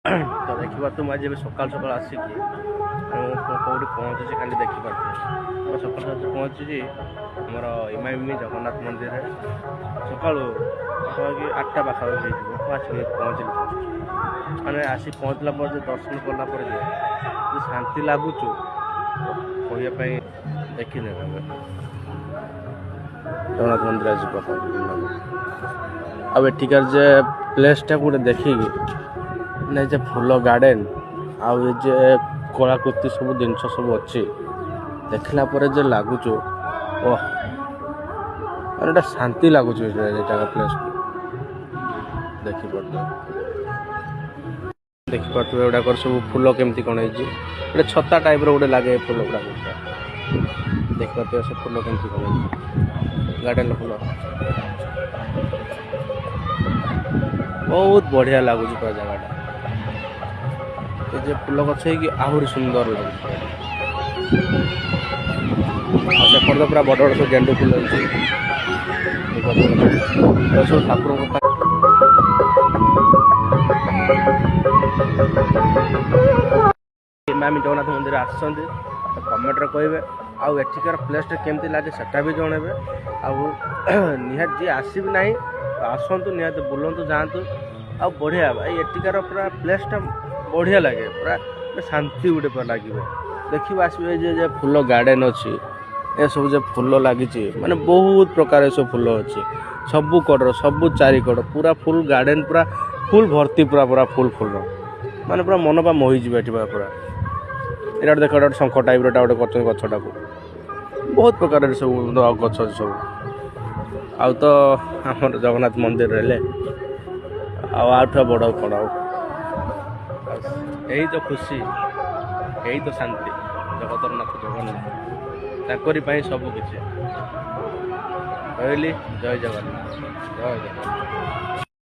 ତ ଦେଖିପାରୁଛୁ ମୁଁ ଆଜି ଏବେ ସକାଳୁ ସକାଳୁ ଆସିକି କେଉଁଠି ପହଞ୍ଚୁଛି ଖାଲି ଦେଖିପାରୁଛୁ। ତ ସକାଳୁ ସକାଳୁ ପହଞ୍ଚୁଛି ଆମର ଇମାମି ଜଗନ୍ନାଥ ମନ୍ଦିରରେ ସକାଳୁ ପାଖାପାଖି 8ଟା ପାଖାପାଖି ହେଇଯିବ। ମୁଁ ଆସିକି ପହଞ୍ଚିଲି ମାନେ ଆସି ପହଞ୍ଚିଲା ପରେ ଦର୍ଶନ କଲା ପରେ ଯେ ଶାନ୍ତି ଲାଗୁଛୁ କହିବା ପାଇଁ ଦେଖିନେ ଆମେ ଜଗନ୍ନାଥ ମନ୍ଦିର ଆସି ଆଉ ଏଠିକାର ଯେ ପ୍ଲେସ୍ଟା ଗୋଟେ ଦେଖିକି ନାଇଁ ଯେ ଫୁଲ ଗାର୍ଡ଼େନ୍ ଆଉ ଏ ଯେ କଳାକୃତି ସବୁ ଜିନିଷ ସବୁ ଅଛି ଦେଖିଲା ପରେ ଯେ ଲାଗୁଛୁ ଓହ ମାନେ ଏଇଟା ଶାନ୍ତି ଲାଗୁଛି ଏ ଜାଗା ପ୍ଲେସ୍କୁ ଦେଖିପାରୁଥିବେ ଏଗୁଡ଼ାକର ସବୁ ଫୁଲ କେମିତି କ'ଣ ହେଇଛି ଗୋଟେ ଛତା ଟାଇପ୍ର ଗୋଟେ ଲାଗେ ଫୁଲ ଗୁଡ଼ାକ ଦେଖିପାରୁଥିବେ ସେ ଫୁଲ କେମିତି କ'ଣ ହେଇଛି ଗାର୍ଡ଼େନ୍ର ଫୁଲ ବହୁତ ବଢ଼ିଆ ଲାଗୁଛି ପୁରା ଜାଗାଟା ଏ ଯେ ଫୁଲ ଗଛ ହେଇକି ଆହୁରି ସୁନ୍ଦର ଲାଗୁଛି ଆଉ ସେପଟେ ତ ପୁରା ବଡ଼ ବଡ଼ ସବୁ ଗେଣ୍ଡୁ ଫୁଲ ହେଇଛି ସବୁ ଠାକୁରଙ୍କ ପାଇଁ ଇମାମି ଜଗନ୍ନାଥ ମନ୍ଦିର ଆସିଛନ୍ତି ତ କମେଣ୍ଟରେ କହିବେ ଆଉ ଏଠିକାର ପ୍ଲେସ୍ଟା କେମିତି ଲାଗେ ସେଟା ବି ଜଣେଇବେ ଆଉ ନିହାତି ଯିଏ ଆସିବି ନାହିଁ ଆସନ୍ତୁ ନିହାତି ବୁଲନ୍ତୁ ଯାଆନ୍ତୁ ଆଉ ବଢ଼ିଆ ଭାଇ ଏଠିକାର ପୁରା ପ୍ଲେସ୍ଟା ବଢ଼ିଆ ଲାଗେ ପୁରା ଶାନ୍ତି ଗୋଟେ ପୁରା ଲାଗିବ ଦେଖିବ ଆସିବେ ଯେ ଫୁଲ ଗାର୍ଡ଼େନ୍ ଅଛି ଏସବୁ ଯେ ଫୁଲ ଲାଗିଛି ମାନେ ବହୁତ ପ୍ରକାର ଏସବୁ ଫୁଲ ଅଛି ସବୁ କଡ଼ର ସବୁ ଚାରିକଡ଼ ପୁରା ଫୁଲ୍ ଗାର୍ଡ଼େନ୍ ପୁରା ଫୁଲ୍ ଭର୍ତ୍ତି ପୁରା ଫୁଲ୍ ଫୁଲ ମାନେ ପୁରା ମନ ବା ମୋହିଯିବ ଏଠି ପୁରା ଏଇଟା ଗୋଟେ ଦେଖ ଗୋଟେ ଶଙ୍ଖ ଟାଇପ୍ର ଏଟା ଗୋଟେ କରିଛନ୍ତି ଗଛଟାକୁ ବହୁତ ପ୍ରକାରର ସବୁ ଗଛ ଅଛି ସବୁ ଆଉ ତ ଆମର ଜଗନ୍ନାଥ ମନ୍ଦିର ରହିଲେ ଆଉ ଆଠୁ ବଡ଼ କ'ଣ ଆଉ ଏଇ ତ ଖୁସି ଏଇ ତ ଶାନ୍ତି ଜଗତରନାଥ ଜଗନ୍ନାଥ ତାଙ୍କରି ପାଇଁ ସବୁ କିଛି କହିଲି ଜୟ ଜଗନ୍ନାଥ ଜୟ ଜଗନ୍ନାଥ।